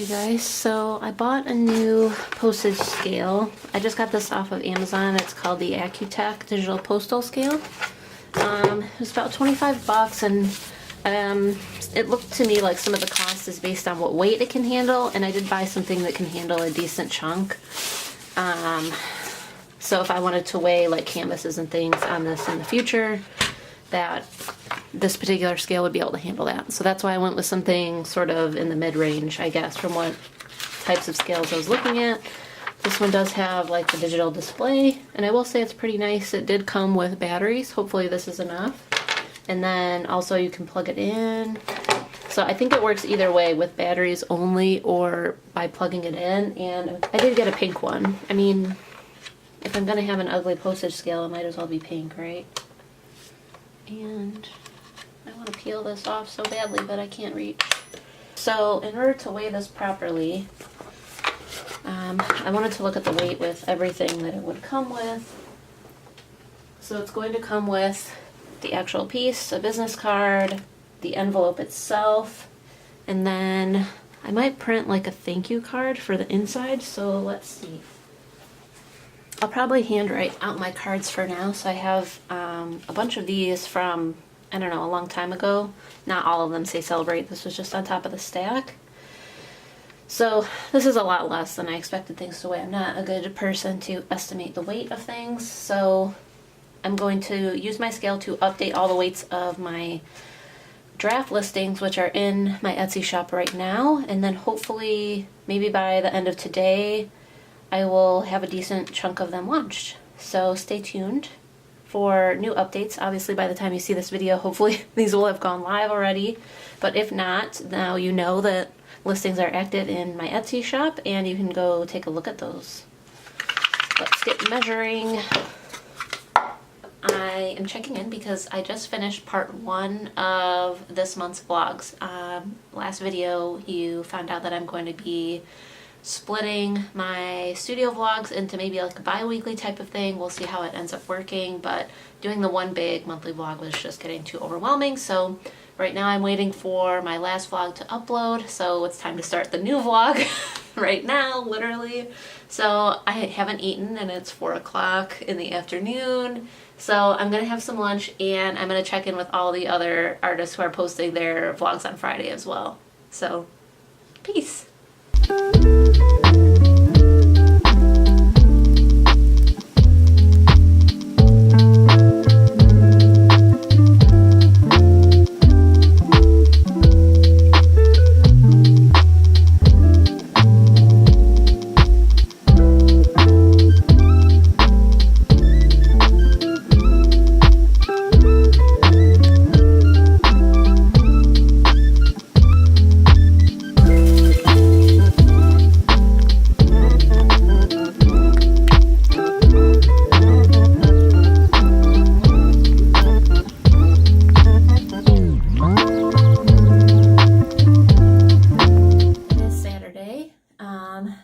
Okay guys, so I bought a new postage scale. I just got this off of Amazon. It's called the Accutech Digital Postal Scale. It was about 25 bucks, and it looked to me like some of the cost is based on what weight it can handle, and I did buy something that can handle a decent chunk. So if I wanted to weigh like canvases and things on this in the future, that this particular scale would be able to handle that. So that's why I went with something sort of in the mid-range, I guess, from what types of scales I was looking at. This one does have like the digital display, and I will say it's pretty nice. It did come with batteries. Hopefully this is enough. And then also you can plug it in. So I think it works either way, with batteries only or by plugging it in. And I did get a pink one. I mean, if I'm gonna have an ugly postage scale, it might as well be pink, right? And I want to peel this off so badly, but I can't reach. So in order to weigh this properly, I wanted to look at the weight with everything that it would come with. So it's going to come with the actual piece, a business card, the envelope itself, and then I might print like a thank you card for the inside. So let's see. I'll probably handwrite out my cards for now. So I have a bunch of these from, I don't know, a long time ago. Not all of them say celebrate. This was just on top of the stack. So this is a lot less than I expected things to weigh. I'm not a good person to estimate the weight of things. So I'm going to use my scale to update all the weights of my draft listings, which are in my Etsy shop right now. And then hopefully maybe by the end of today, I will have a decent chunk of them launched. So stay tuned for new updates. Obviously by the time you see this video, hopefully these will have gone live already. But if not, now you know that listings are active in my Etsy shop and you can go take a look at those. Let's get measuring. I am checking in because I just finished part 1 of this month's vlogs. Last video you found out that I'm going to be splitting my studio vlogs into maybe like a bi-weekly type of thing. We'll see how it ends up working, but doing the one big monthly vlog was just getting too overwhelming. So right now I'm waiting for my last vlog to upload, so it's time to start the new vlog right now, literally. So I haven't eaten and it's 4 o'clock in the afternoon. So I'm gonna have some lunch and I'm gonna check in with all the other artists who are posting their vlogs on Friday as well. So peace.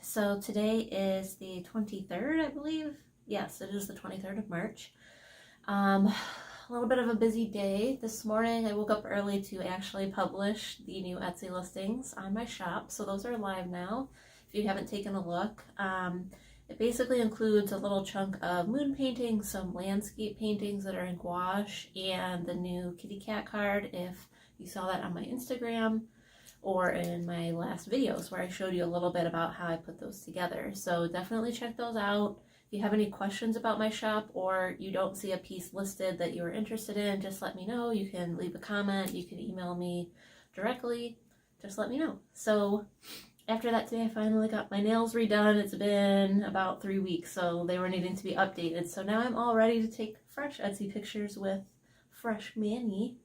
So today is the 23rd, I believe. Yes, it is the 23rd of March. A little bit of a busy day. This morning I woke up early to actually publish the new Etsy listings on my shop. So those are live now, if you haven't taken a look. It basically includes a little chunk of moon paintings, some landscape paintings that are in gouache, and the new kitty cat card, if you saw that on my Instagram or in my last videos where I showed you a little bit about how I put those together. So definitely check those out. If you have any questions about my shop or you don't see a piece listed that you are interested in, just let me know. You can leave a comment, you can email me directly, just let me know. So after that today, I finally got my nails redone. It's been about 3 weeks, so they were needing to be updated. So now I'm all ready to take fresh Etsy pictures with Fresh Manny.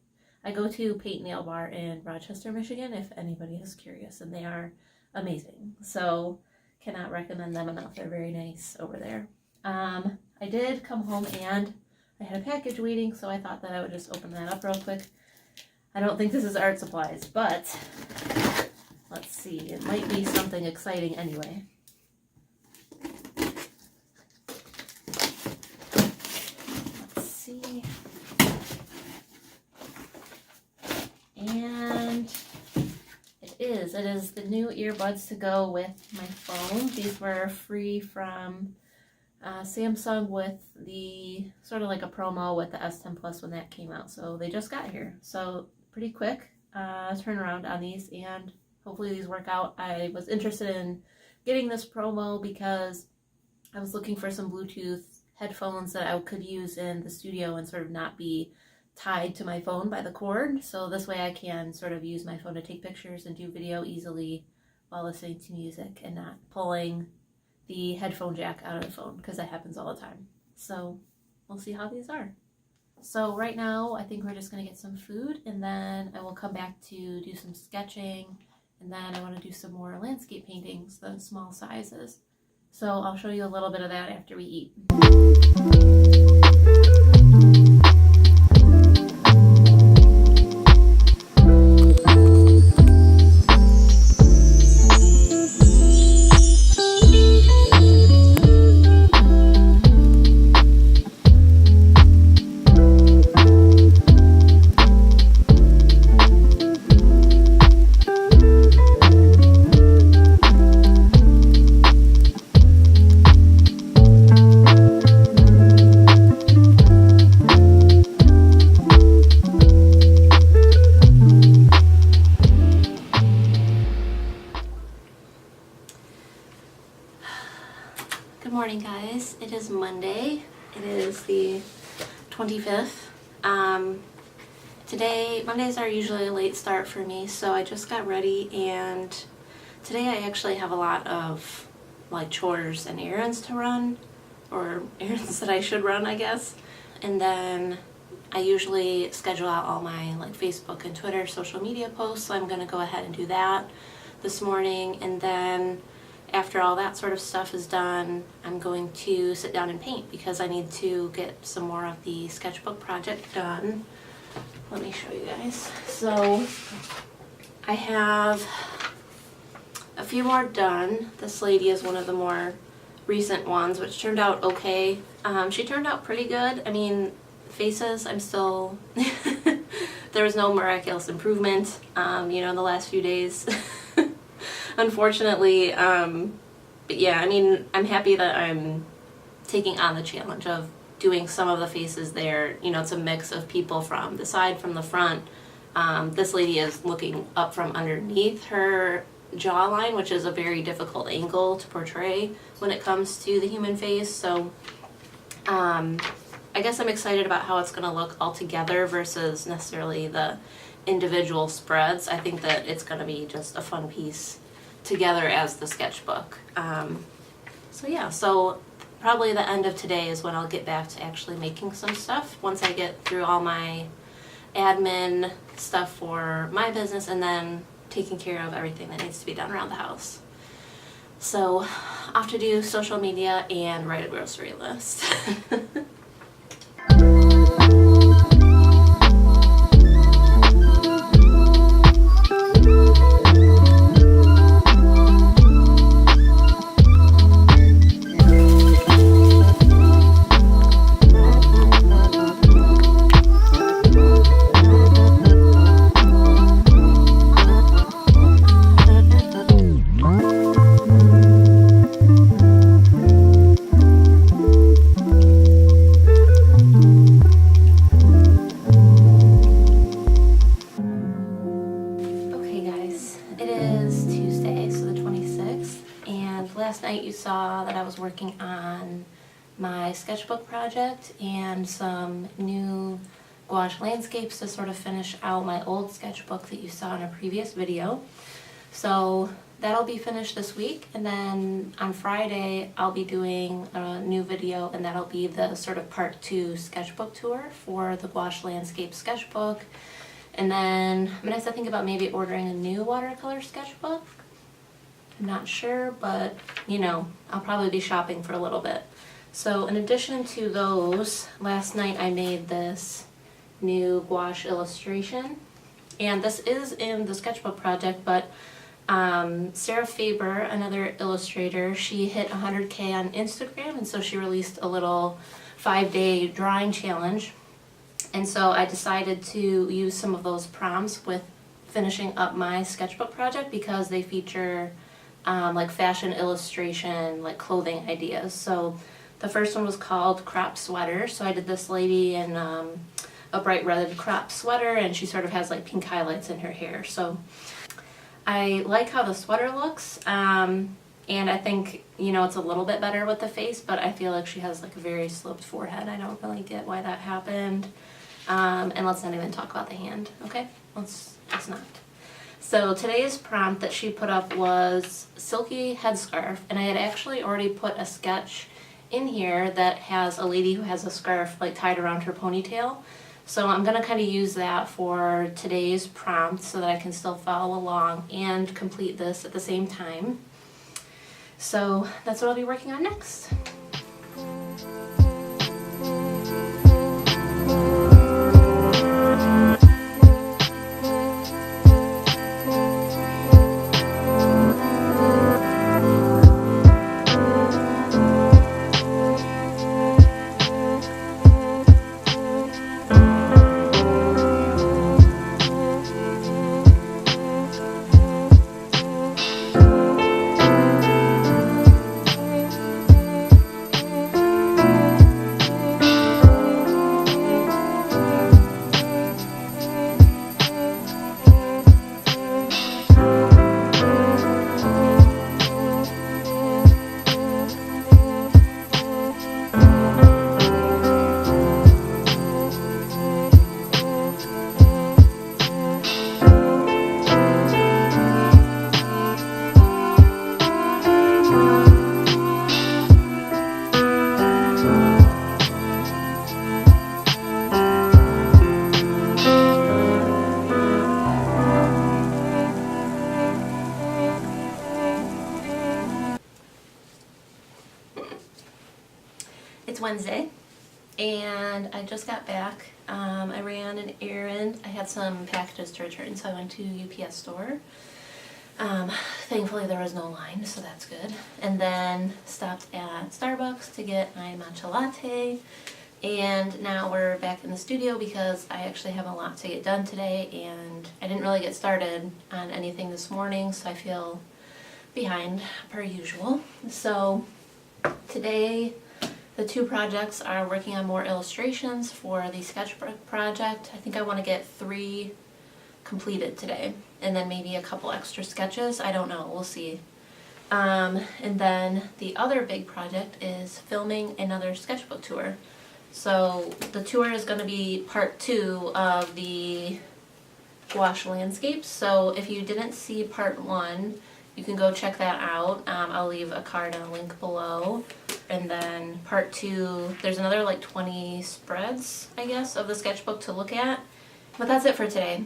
I go to Paint Nail Bar in Rochester, Michigan, if anybody is curious, and they are amazing. So cannot recommend them enough. They're very nice over there. I did come home and I had a package waiting, so I thought that I would just open that up real quick. I don't think this is art supplies, but let's see. It might be something exciting anyway. Let's see. And it is guys, it is the new earbuds to go with my phone. These were free from Samsung with the sort of like a promo with the S10 Plus when that came out. So they just got here. So pretty quick turnaround on these, and hopefully these work out. I was interested in getting this promo because I was looking for some Bluetooth headphones that I could use in the studio and sort of not be tied to my phone by the cord. So this way I can sort of use my phone to take pictures and do video easily while listening to music and not pulling the headphone jack out of the phone, because that happens all the time. So we'll see how these are. So right now I think we're just going to get some food, and then I will come back to do some sketching, and then I want to do some more landscape paintings, the small sizes. So I'll show you a little bit of that after we eat. Good morning, guys. It is Monday. It is the 25th. Mondays are usually a late start for me, so I just got ready, and today I actually have a lot of like chores and errands to run, or errands that I should run, I guess. And then I usually schedule out all my like Facebook and Twitter social media posts, so I'm going to go ahead and do that this morning. And then after all that sort of stuff is done, I'm going to sit down and paint because I need to get some more of the sketchbook project done. Let me show you guys. So I have a few more done. This lady is one of the more recent ones, which turned out okay. She turned out pretty good. I mean, faces, I'm still, there was no miraculous improvement, in the last few days. Unfortunately, but yeah, I mean, I'm happy that I'm taking on the challenge of doing some of the faces there. It's a mix of people from the side, from the front. This lady is looking up from underneath her jawline, which is a very difficult angle to portray when it comes to the human face. So I guess I'm excited about how it's going to look all together versus necessarily the individual spreads. I think that it's going to be just a fun piece together as the sketchbook. So probably the end of today is when I'll get back to actually making some stuff, once I get through all my admin stuff for my business and then taking care of everything that needs to be done around the house. So off to do social media and write a grocery list. You saw that I was working on my sketchbook project and some new gouache landscapes to sort of finish out my old sketchbook that you saw in a previous video. So that'll be finished this week, and then on Friday I'll be doing a new video, and that'll be the sort of part 2 sketchbook tour for the gouache landscape sketchbook. And then I'm gonna have to think about maybe ordering a new watercolor sketchbook. I'm not sure, but I'll probably be shopping for a little bit. So in addition to those, last night I made this new gouache illustration, and this is in the sketchbook project, but Sara Faber, another illustrator, she hit 100K on Instagram, and so she released a little 5-day drawing challenge. And so I decided to use some of those prompts with finishing up my sketchbook project because they feature like fashion illustration, like clothing ideas. So the first one was called Crop Sweater. So I did this lady in a bright red crop sweater, and she sort of has like pink highlights in her hair. So I like how the sweater looks, and I think, you know, it's a little bit better with the face, but I feel like she has like a very sloped forehead. I don't really get why that happened. And let's not even talk about the hand, okay? Let's not. So today's prompt that she put up was silky headscarf, and I had actually already put a sketch in here that has a lady who has a scarf like tied around her ponytail. So I'm going to kind of use that for today's prompt so that I can still follow along and complete this at the same time. So that's what I'll be working on next. It's Wednesday, and I just got back. I ran an errand. I had some packages to return, so I went to UPS store. Thankfully there was no line, so that's good. And then stopped at Starbucks to get my matcha latte. And now we're back in the studio because I actually have a lot to get done today, and I didn't really get started on anything this morning, so I feel behind per usual. So today the two projects are working on more illustrations for the sketchbook project. I think I want to get 3 completed today, and then maybe a couple extra sketches. I don't know, we'll see. And then the other big project is filming another sketchbook tour. So the tour is going to be part 2 of the gouache landscapes. So if you didn't see part 1, you can go check that out. I'll leave a card and a link below. And then part 2, there's another like 20 spreads, I guess, of the sketchbook to look at. But that's it for today.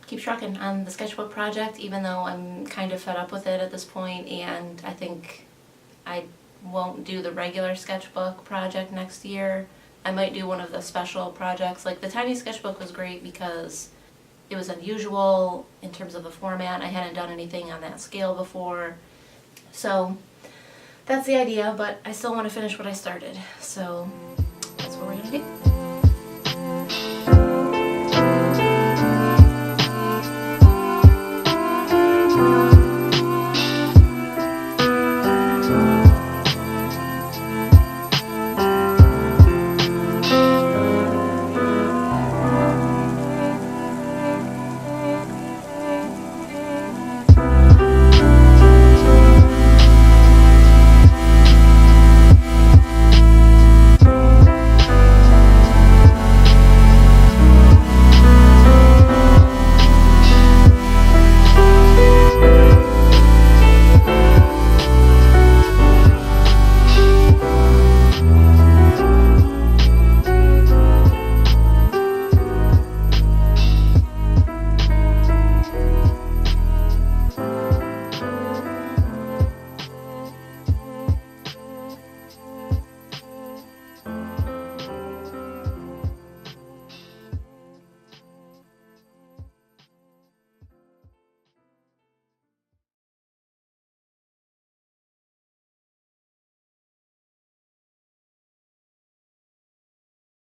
Keep trucking on the sketchbook project, even though I'm kind of fed up with it at this point, and I think I won't do the regular sketchbook project next year. I might do one of the special projects. Like the tiny sketchbook was great because it was unusual in terms of the format. I hadn't done anything on that scale before. So that's the idea, but I still want to finish what I started. So that's what we're going to do.